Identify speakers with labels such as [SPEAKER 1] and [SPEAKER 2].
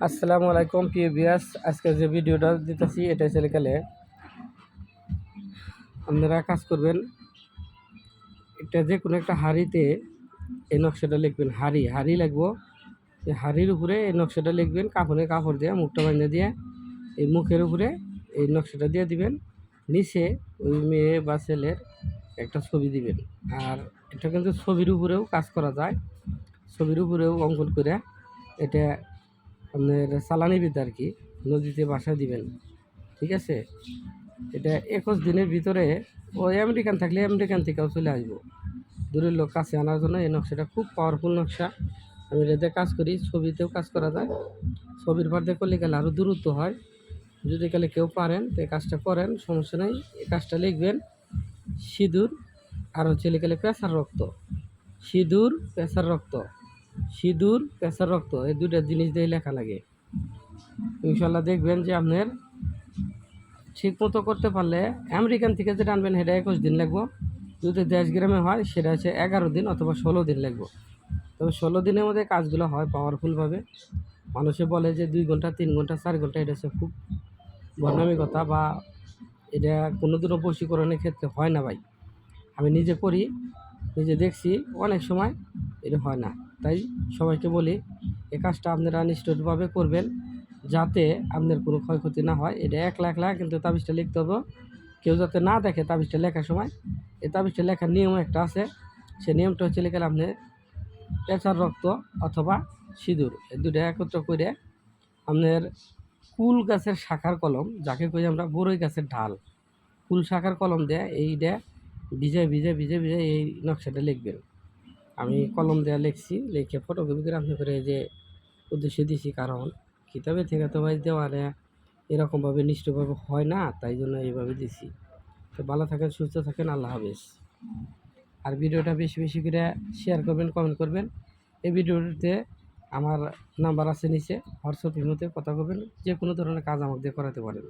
[SPEAKER 1] আসসালামু আলাইকুম প্রিয় ভিউয়ার্স, আজকে যে ভিডিওটা দিতেছি এটা ছেলেকালে আপনারা কাজ করবেন। একটা যে কোনো একটা হাঁড়িতে এই নকশাটা লিখবেন। হাঁড়ি লাগবো। এই হাঁড়ির উপরে এই নকশাটা লিখবেন, কাপড় দিয়ে মুখটা বাঁধে দিয়ে এই মুখের উপরে এই নকশাটা দিয়ে দিবেন। নিচে ওই মেয়ে বা ছেলের একটা ছবি দিবেন। আর এটা কিন্তু ছবির উপরেও কাজ করা যায়, ছবির উপরেও অঙ্কন করে এটা আপনার চালানি বিদ্যা আর কি নদীতে বাসায় দিবেন। ঠিক আছে, এটা 21 দিনের ভিতরে ওই আমেরিকান থাকলে আমেরিকান থেকেও চলে আসবো। দূরের লোক কাছে আনার জন্য এই নকশাটা খুব পাওয়ারফুল নকশা। আমি এটাতে কাজ করি, ছবিতেও কাজ করা যায়। ছবির পর্দা করলে গেলে আরও দূরত্ব হয়। যদি গেলে কেউ পারেন তো এই কাজটা করেন, সমস্যা নেই। এই কাজটা লিখবেন সিঁদুর আর হচ্ছে গেলে পেঁচার রক্ত। সিঁদুর পেঁচার রক্ত, সিঁদুর পেঁচার রক্ত, এই দুটা জিনিস দিয়ে লেখা লাগে। ইনশাল্লাহ দেখবেন যে আপনার ঠিক মতো করতে পারলে আমেরিকান থেকে যেটা আনবেন সেটা 21 দিন লাগবো। যদি দেশ গ্রামে হয় সেটা হচ্ছে 11 দিন অথবা 16 দিন লাগবো। তবে 16 দিনের মধ্যে কাজগুলো হয় পাওয়ারফুলভাবে। মানুষে বলে যে 2 ঘন্টা 3 ঘন্টা 4 ঘন্টা, এটা হচ্ছে খুব বর্ণামী কথা, বা এটা কোনো দিনও বশীকরণের ক্ষেত্রে হয় না ভাই। আমি নিজে করি, নিজে দেখছি অনেক সময় এটা হয় না। তাই সবাইকে বলি এই কাজটা আপনারা নিষ্ঠুরভাবে করবেন যাতে আপনার কোনো ক্ষয়ক্ষতি না হয়। এটা একলা একলা কিন্তু তাবিজটা লিখতে হবে, কেউ যাতে না দেখে তাবিজটা লেখার সময়। এই তাবিজটা লেখার নিয়ম একটা আছে, সে নিয়মটা হচ্ছে লিখে আপনার পেঁচার রক্ত অথবা সিঁদুর, এই দুটো একত্র করে আপনার কুল গাছের শাখার কলম, যাকে কই আমরা বড়ই গাছের ঢাল, কুল শাখার কলম দেয় এইটা ভিজে এই নকশাটা লিখবেন। আমি কলম দেওয়া লিখছি, লিখে ফটোকপি করে আপনি করে যে উদ্দেশ্যে দিছি, কারণ কিতাবে থেকে তো ভাই দেওয়ারে এরকমভাবে নিষ্ঠভাবে হয় না, তাই জন্য এইভাবে দিছি। তো ভালো থাকেন, সুস্থ থাকেন, আল্লাহ হাফেজ। আর ভিডিওটা বেশি বেশি করে শেয়ার করবেন, কমেন্ট করবেন। এই ভিডিওতে আমার নাম্বার আছে নিচে, হোয়াটসঅ্যাপ ইমোতে কথা বলবেন, যে কোনো ধরনের কাজ আমাকে দিয়ে করাতে পারেন।